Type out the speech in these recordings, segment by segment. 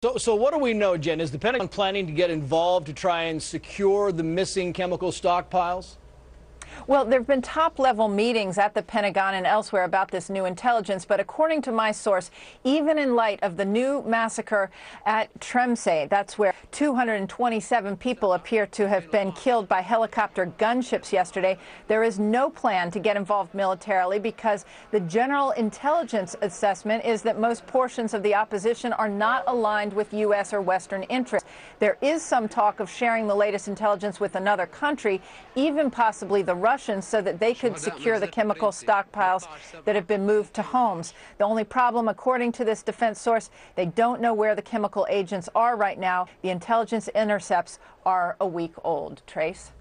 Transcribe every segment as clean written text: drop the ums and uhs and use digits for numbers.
So what do we know, Jen? Is the Pentagon planning to get involved to try and secure the missing chemical stockpiles? Well, there have been top-level meetings at the Pentagon and elsewhere about this new intelligence, but according to my source, even in light of the new massacre at Tremseh, that's where 227 people appear to have been killed by helicopter gunships yesterday, there is no plan to get involved militarily because the general intelligence assessment is that most portions of the opposition are not aligned with U.S. or Western interests. There is some talk of sharing the latest intelligence with another country, even possibly the Russians, so that they could secure the chemical stockpiles that have been moved to homes. The only problem, according to this defense source, they don't know where the chemical agents are right now. The intelligence intercepts are a week old. Trace?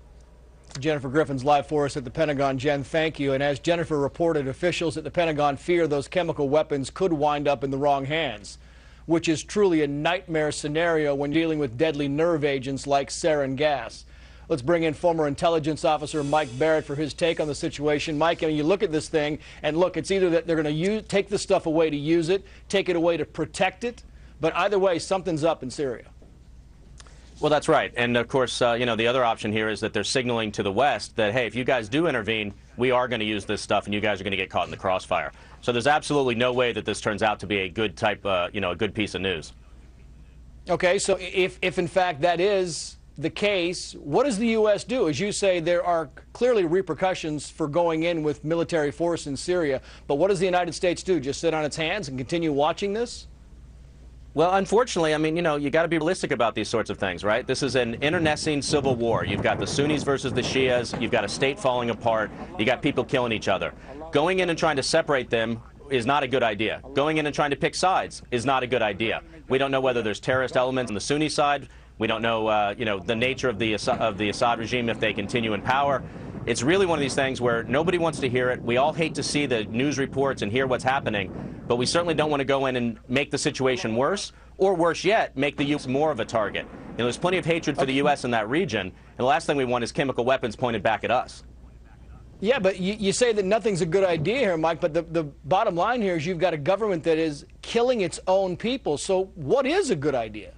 Jennifer Griffin's live for us at the Pentagon. Jen, thank you. And as Jennifer reported, officials at the Pentagon fear those chemical weapons could wind up in the wrong hands, which is truly a nightmare scenario when dealing with deadly nerve agents like sarin gas. Let's bring in former intelligence officer Mike Barrett for his take on the situation. Mike, I mean, you look at this thing, and look, it's either that they're going to take the stuff away to use it, take it away to protect it, but either way, something's up in Syria. Well, that's right. And, of course, you know, the other option here is that they're signaling to the West that, hey, if you guys do intervene, we are going to use this stuff, and you guys are going to get caught in the crossfire. So there's absolutely no way that this turns out to be a good type, you know, a good piece of news. Okay, so if in fact that is the case, what does the U.S. do? As you say, there are clearly repercussions for going in with military force in Syria, but what does the United States do? Just sit on its hands and continue watching this? Well, unfortunately, I mean, you know, you got to be realistic about these sorts of things, right? This is an internecine civil war. You've got the Sunnis versus the Shias. You've got a state falling apart. You got people killing each other. Going in and trying to separate them is not a good idea. Going in and trying to pick sides is not a good idea. We don't know whether there's terrorist elements on the Sunni side. We don't know, you know, the nature of the Assad regime if they continue in power. It's really one of these things where nobody wants to hear it. We all hate to see the news reports and hear what's happening, but we certainly don't want to go in and make the situation worse, or worse yet, make the U.S. more of a target. You know, there's plenty of hatred for the U.S. in that region, and the last thing we want is chemical weapons pointed back at us. Yeah, but you say that nothing's a good idea here, Mike, but the bottom line here is you've got a government that is killing its own people. So what is a good idea?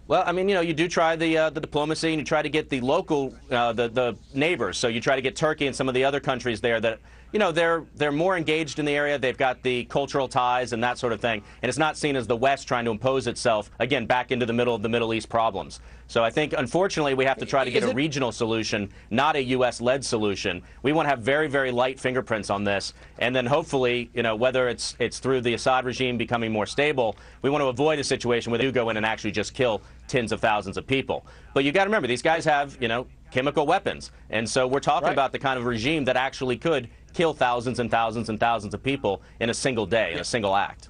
Well, I mean, you know, you do try the diplomacy, and you try to get the local, the neighbors. So you try to get Turkey and some of the other countries there that, you know, they're more engaged in the area. They've got the cultural ties and that sort of thing. And it's not seen as the West trying to impose itself, again, back into the middle of the Middle East problems. So I think, unfortunately, we have to try to get a regional solution, not a U.S.-led solution. We want to have very, very light fingerprints on this. And then hopefully, you know, whether it's through the Assad regime becoming more stable, we want to avoid a situation where they do go in and actually just kill tens of thousands of people. But you got to remember, these guys have, you know, chemical weapons. And so we're talking about the kind of regime that actually could kill thousands and thousands and thousands of people in a single day, in a single act.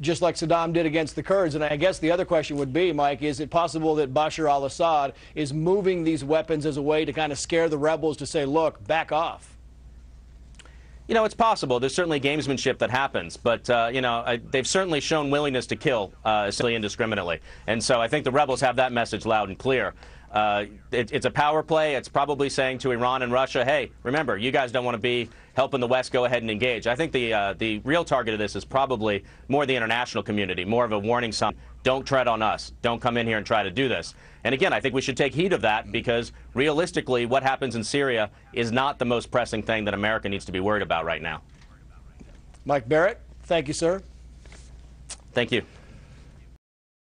Just like Saddam did against the Kurds. And I guess the other question would be, Mike, is it possible that Bashar al-Assad is moving these weapons as a way to kind of scare the rebels to say, look, back off? You know, it's possible. There's certainly gamesmanship that happens, but, you know, they've certainly shown willingness to kill essentially indiscriminately. And so I think the rebels have that message loud and clear. It's a power play. It's probably saying to Iran and Russia, hey, remember, you guys don't want to be helping the West go ahead and engage. I think the real target of this is probably more the international community, more of a warning sign. Don't tread on us. Don't come in here and try to do this. And again, I think we should take heed of that because realistically, what happens in Syria is not the most pressing thing that America needs to be worried about right now. Mike Barrett, thank you, sir. Thank you.